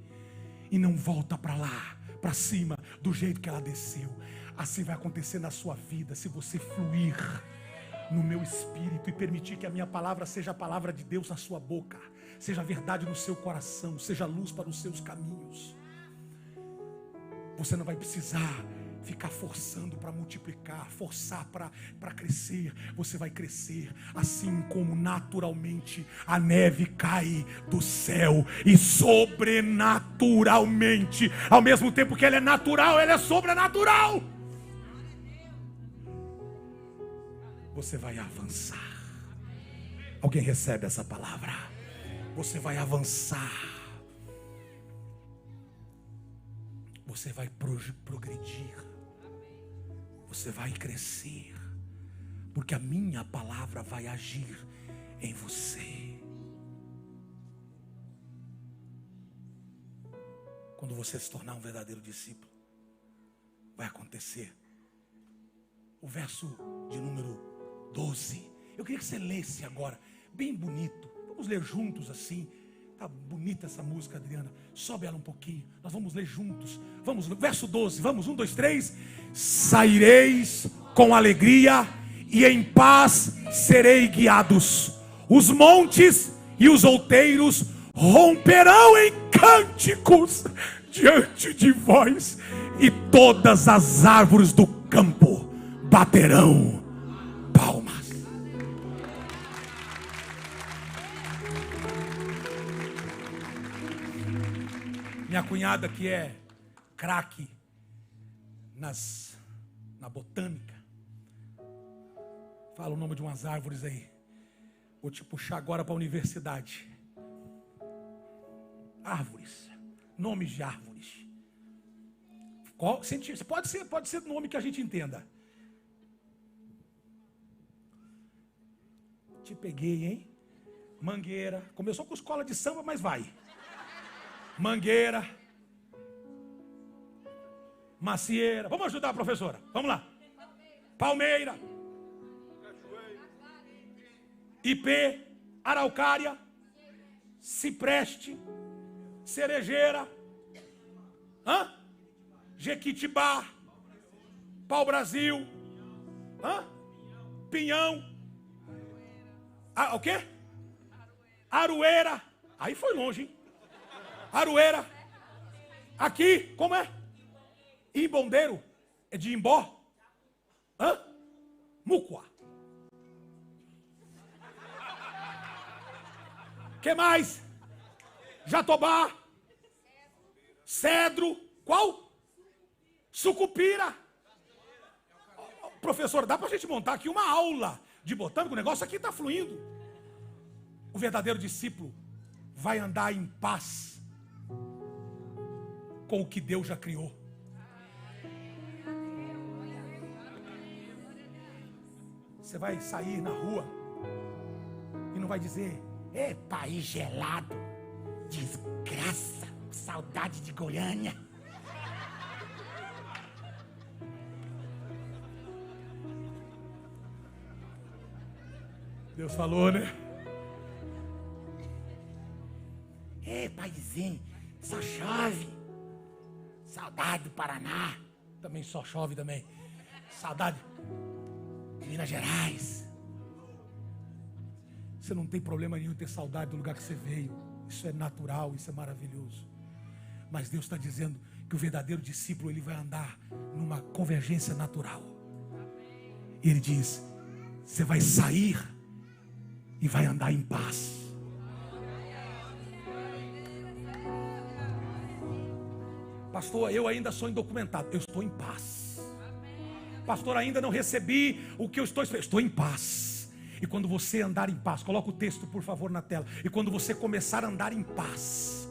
e não volta para lá, para cima, do jeito que ela desceu. Assim vai acontecer na sua vida, se você fluir no meu espírito e permitir que a minha palavra seja a palavra de Deus na sua boca, seja a verdade no seu coração, seja a luz para os seus caminhos. Você não vai precisar ficar forçando para multiplicar, forçar para crescer. Você vai crescer assim como naturalmente a neve cai do céu, e sobrenaturalmente, ao mesmo tempo que ela é natural, ela é sobrenatural. Você vai avançar. Alguém recebe essa palavra? Você vai avançar. Você vai progredir. Você vai crescer. Porque a minha palavra vai agir em você. Quando você se tornar um verdadeiro discípulo, vai acontecer. O verso de número 12. Eu queria que você lesse agora, bem bonito. Vamos ler juntos assim. Tá bonita essa música, Adriana. Sobe ela um pouquinho. Nós vamos ler juntos. Vamos, verso 12. Vamos, 1, 2, 3. Saireis com alegria e em paz serei guiados. Os montes e os outeiros romperão em cânticos diante de vós. e todas as árvores do campo baterão palmas. Minha cunhada, que é craque na botânica, fala o nome de umas árvores aí. Vou te puxar agora para a universidade. Árvores, nomes de árvores. Pode ser nome que a gente entenda. Te peguei, hein? Mangueira. Começou com escola de samba, mas vai. Mangueira. Macieira. Vamos ajudar a professora. Vamos lá. Palmeira. Ipê. Araucária. Cipreste. Cerejeira. Jequitibá. Pau-Brasil. Pinhão. O quê? Aroeira. Aí foi longe, hein? Aroeira. Aqui, como é? Imbondeiro. É de Imbó. Mucoá. Que mais? Jatobá. Cedro. Qual? Sucupira. Professor, dá pra gente montar aqui uma aula de botânica? O negócio aqui está fluindo. O verdadeiro discípulo vai andar em paz com o que Deus já criou. Você vai sair na rua e não vai dizer: país gelado, desgraça, saudade de Goiânia. Deus falou, né? Paizinho, só chove. Saudade do Paraná. Também só chove também. Saudade de Minas Gerais. Você não tem problema nenhum em ter saudade do lugar que você veio. Isso é natural, isso é maravilhoso. Mas Deus está dizendo que o verdadeiro discípulo, ele vai andar numa convergência natural. E Ele diz: você vai sair e vai andar em paz. Pastor, eu ainda sou indocumentado. Eu estou em paz. Pastor, ainda não recebi o que eu estou esperando. Estou em paz. E quando você andar em paz, coloca o texto por favor na tela. E quando você começar a andar em paz,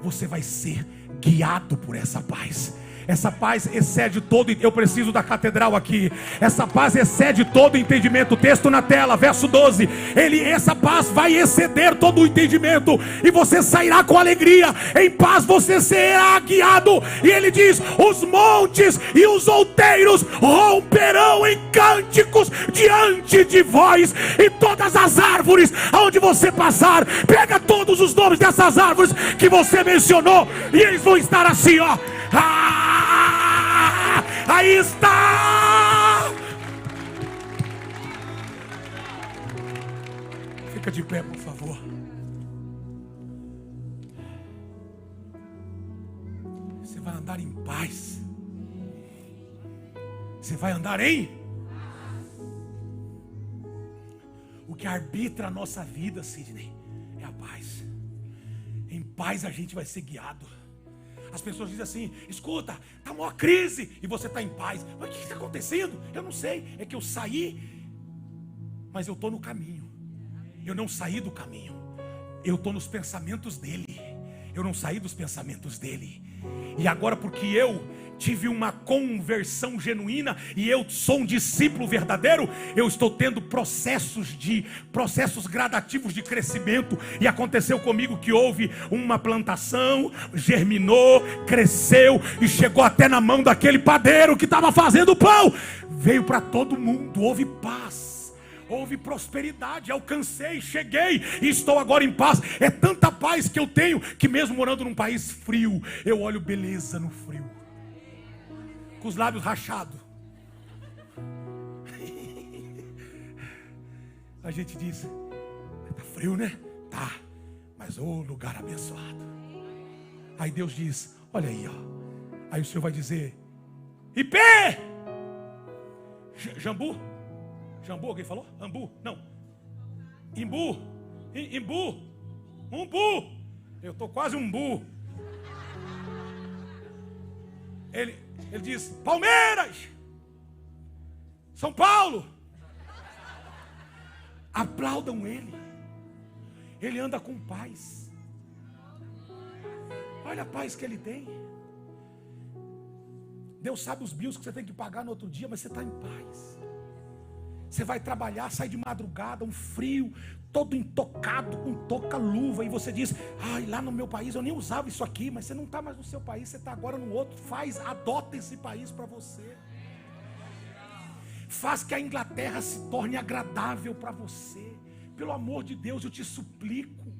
você vai ser guiado por essa paz. Essa paz excede todo. Eu preciso da catedral aqui. Essa paz excede todo entendimento. O texto na tela, verso 12. Essa paz vai exceder todo o entendimento. E você sairá com alegria. Em paz você será guiado. E ele diz: os montes e os outeiros romperão em cânticos diante de vós. E todas as árvores aonde você passar, pega todos os nomes dessas árvores que você mencionou, e eles vão estar assim, ó. Aí está. Fica de pé, por favor. Você vai andar em paz. Você vai andar em o que arbitra a nossa vida, Sidney, é a paz. Em paz a gente vai ser guiado. As pessoas dizem assim: escuta, está uma crise e você está em paz. Mas o que está acontecendo? Eu não sei. É que eu saí, mas eu estou no caminho. Eu não saí do caminho. Eu estou nos pensamentos dele. Eu não saí dos pensamentos dele. E agora, porque eu tive uma conversão genuína e eu sou um discípulo verdadeiro, eu estou tendo processos gradativos de crescimento. E aconteceu comigo que houve uma plantação, germinou, cresceu e chegou até na mão daquele padeiro que estava fazendo pão. Veio para todo mundo, houve paz, houve prosperidade, alcancei, cheguei e estou agora em paz. É tanta paz que eu tenho que mesmo morando num país frio, eu olho beleza no frio, com os lábios rachados. A gente diz: tá frio, né? Tá, mas ô lugar abençoado. Aí Deus diz: olha aí, ó. Aí o Senhor vai dizer: Ipê! Jambu? Jambu, alguém falou? Ambu? Não. Imbu? Imbu? Umbu? Eu estou quase umbu. Ele diz, Palmeiras! São Paulo! Aplaudam ele. Ele anda com paz. Olha a paz que ele tem. Deus sabe os bills que você tem que pagar no outro dia, mas você está em paz. Você vai trabalhar, sai de madrugada, um frio, todo intocado, com toca-luva, e você diz, ai, lá no meu país eu nem usava isso aqui, mas você não está mais no seu país, você está agora no outro. Adota esse país para você. Faz que a Inglaterra se torne agradável para você. Pelo amor de Deus, eu te suplico.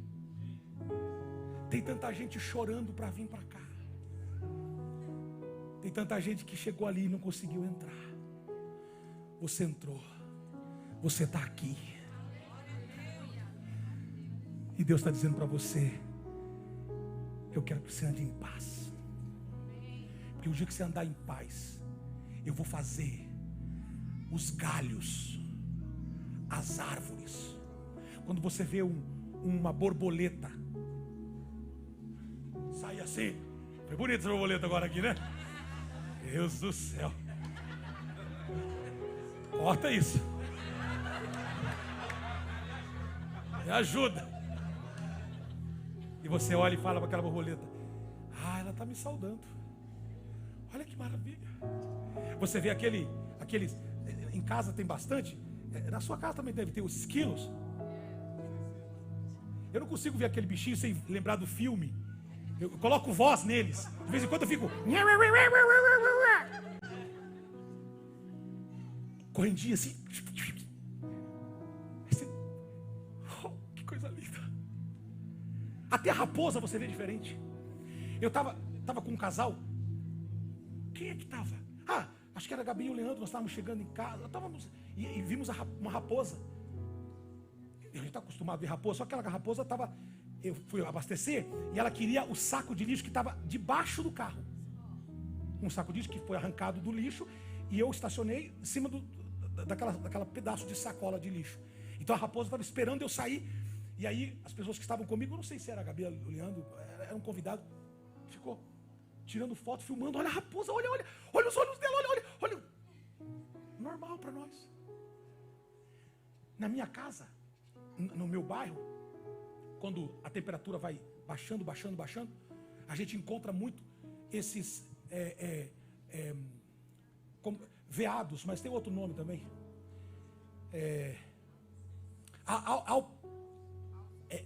Tem tanta gente chorando para vir para cá. Tem tanta gente que chegou ali e não conseguiu entrar. Você entrou. Você está aqui. E Deus está dizendo para você, eu quero que você ande em paz. Porque o dia que você andar em paz, eu vou fazer os galhos, as árvores. Quando você vê uma borboleta, sai assim. Foi bonita essa borboleta agora aqui, né? Deus do céu. Corta isso. Me ajuda. E você olha e fala para aquela borboleta, ela está me saudando. Olha que maravilha. Você vê aqueles, em casa tem bastante, na sua casa também deve ter os esquilos. Eu não consigo ver aquele bichinho sem lembrar do filme. Eu coloco voz neles. De vez em quando eu fico correndinho assim. Que coisa linda. Até a raposa você vê diferente. Eu tava com um casal. Quem é que tava? Acho que era a Gabi e o Leandro. Nós estávamos chegando em casa. E vimos uma raposa. A gente está acostumado a ver raposa. Só que aquela raposa estava... Eu fui abastecer e ela queria o saco de lixo que estava debaixo do carro. Um saco de lixo que foi arrancado do lixo. E eu estacionei em cima daquela pedaço de sacola de lixo. Então a raposa estava esperando eu sair. E aí as pessoas que estavam comigo, eu não sei se era a Gabi, o Leandro, era um convidado, ficou tirando foto, filmando. Olha a raposa, olha os olhos dela, olha. Normal para nós. Na minha casa, no meu bairro, quando a temperatura vai baixando, a gente encontra muito esses veados, mas tem outro nome também.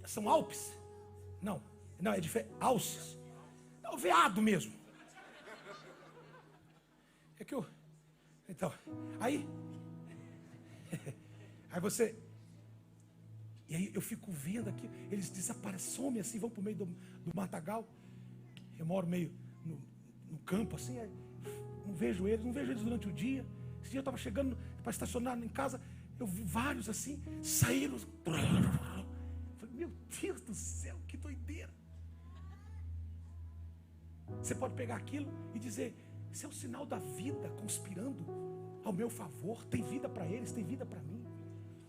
São Alpes? Não, é diferente. Alces. É o veado mesmo. É que eu... Então, aí você... E aí eu fico vendo aqui, eles desaparecem, somem assim, vão para o meio do matagal. Eu moro meio no campo assim, aí não vejo eles durante o dia. Esse dia eu estava chegando para estacionar em casa, eu vi vários assim, saíram. Falei, meu Deus do céu, que doideira. Você pode pegar aquilo e dizer, isso é o sinal da vida conspirando ao meu favor. Tem vida para eles, tem vida para mim.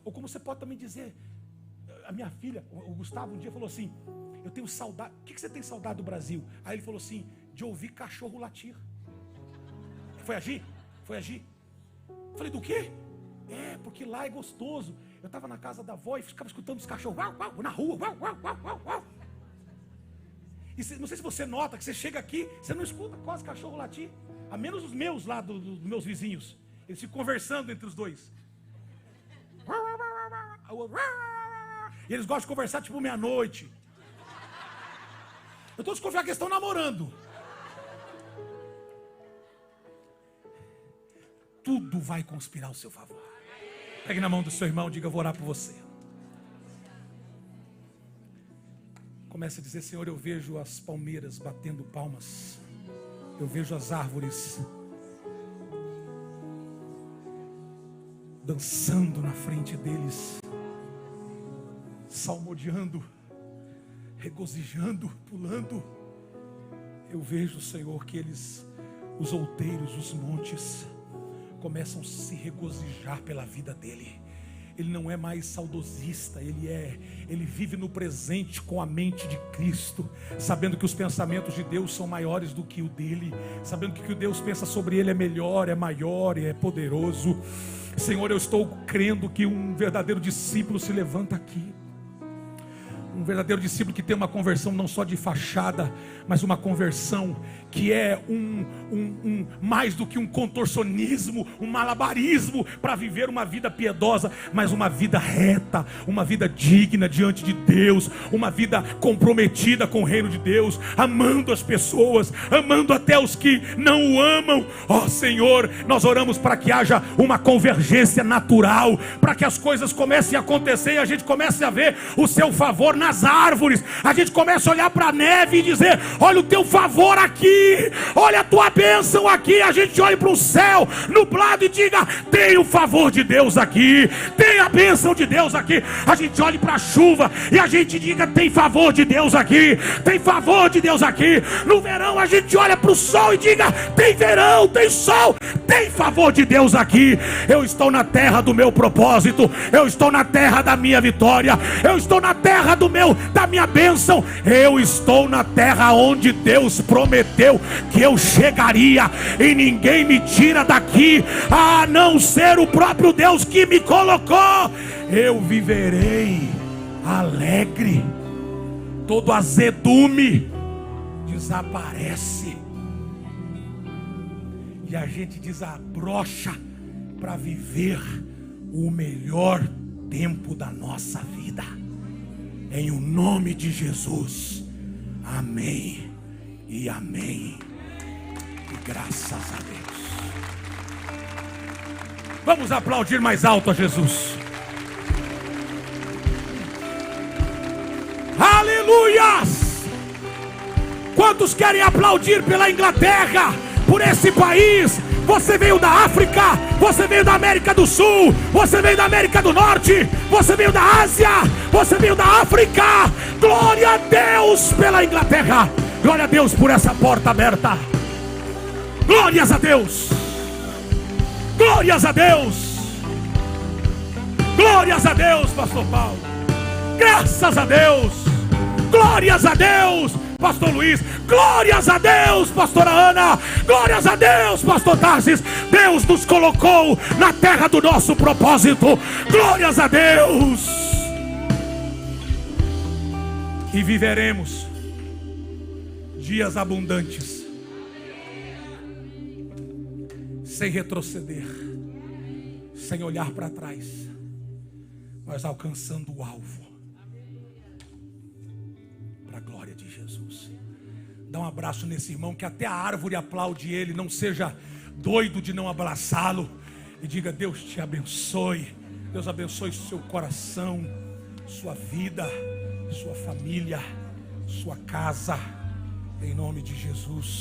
Ou como você pode também dizer, a minha filha, o Gustavo, um dia falou assim, eu tenho saudade, o que você tem saudade do Brasil? Aí ele falou assim, de ouvir cachorro latir. Foi agir? Falei, do quê? Porque lá é gostoso. Eu estava na casa da avó e ficava escutando os cachorros, na rua, E não sei se você nota que você chega aqui, você não escuta quase cachorro latir, a menos os meus lá, dos meus vizinhos. Eles ficam conversando entre os dois. E eles gostam de conversar tipo meia-noite. Eu estou desconfiado que eles estão namorando. Tudo vai conspirar ao seu favor. Pegue na mão do seu irmão e diga, eu vou orar por você. Comece a dizer, Senhor, eu vejo as palmeiras batendo palmas. Eu vejo as árvores dançando na frente deles, salmodiando, regozijando, pulando. Eu vejo, Senhor, que eles os outeiros, os montes começam a se regozijar pela vida dele. Ele não é mais saudosista, ele vive no presente com a mente de Cristo, sabendo que os pensamentos de Deus são maiores do que o dele, sabendo que o que Deus pensa sobre ele é melhor, é maior e é poderoso. Senhor, eu estou crendo que um verdadeiro discípulo se levanta aqui. Um verdadeiro discípulo que tem uma conversão não só de fachada, mas uma conversão que é mais do que um contorcionismo, um malabarismo para viver uma vida piedosa, mas uma vida reta, uma vida digna diante de Deus, uma vida comprometida com o reino de Deus, amando as pessoas, amando até os que não o amam. Ó Senhor, nós oramos para que haja uma convergência natural, para que as coisas comecem a acontecer e a gente comece a ver o seu favor nas árvores, a gente começa a olhar para a neve e dizer: olha o teu favor aqui, olha a tua bênção aqui. A gente olha para o céu nublado e diga: tem o favor de Deus aqui, tem a bênção de Deus aqui. A gente olha para a chuva e a gente diga: tem favor de Deus aqui, tem favor de Deus aqui. No verão a gente olha para o sol e diga: tem verão, tem sol, tem favor de Deus aqui. Eu estou na terra do meu propósito, eu estou na terra da minha vitória, eu estou na terra da minha bênção, eu estou na terra onde Deus prometeu que eu chegaria, e ninguém me tira daqui, a não ser o próprio Deus que me colocou. Eu viverei alegre, todo azedume desaparece, e a gente desabrocha para viver o melhor tempo da nossa vida. Em o nome de Jesus, amém e amém, e graças a Deus. Vamos aplaudir mais alto a Jesus. Aleluias! Quantos querem aplaudir pela Inglaterra, por esse país? Você veio da África, você veio da América do Sul, você veio da América do Norte, você veio da Ásia, você veio da África. Glória a Deus pela Inglaterra, glória a Deus por essa porta aberta. Glórias a Deus, glórias a Deus, glórias a Deus, pastor Paulo, graças a Deus, glórias a Deus, pastor Luiz, glórias a Deus, pastora Ana, glórias a Deus, pastor Tarsis. Deus nos colocou na terra do nosso propósito, glórias a Deus, e viveremos dias abundantes, sem retroceder, sem olhar para trás, mas alcançando o alvo, para a glória de Jesus. Dá um abraço nesse irmão, que até a árvore aplaude ele. Não seja doido de não abraçá-lo, e diga: Deus te abençoe, Deus abençoe seu coração, sua vida, sua família, sua casa, em nome de Jesus.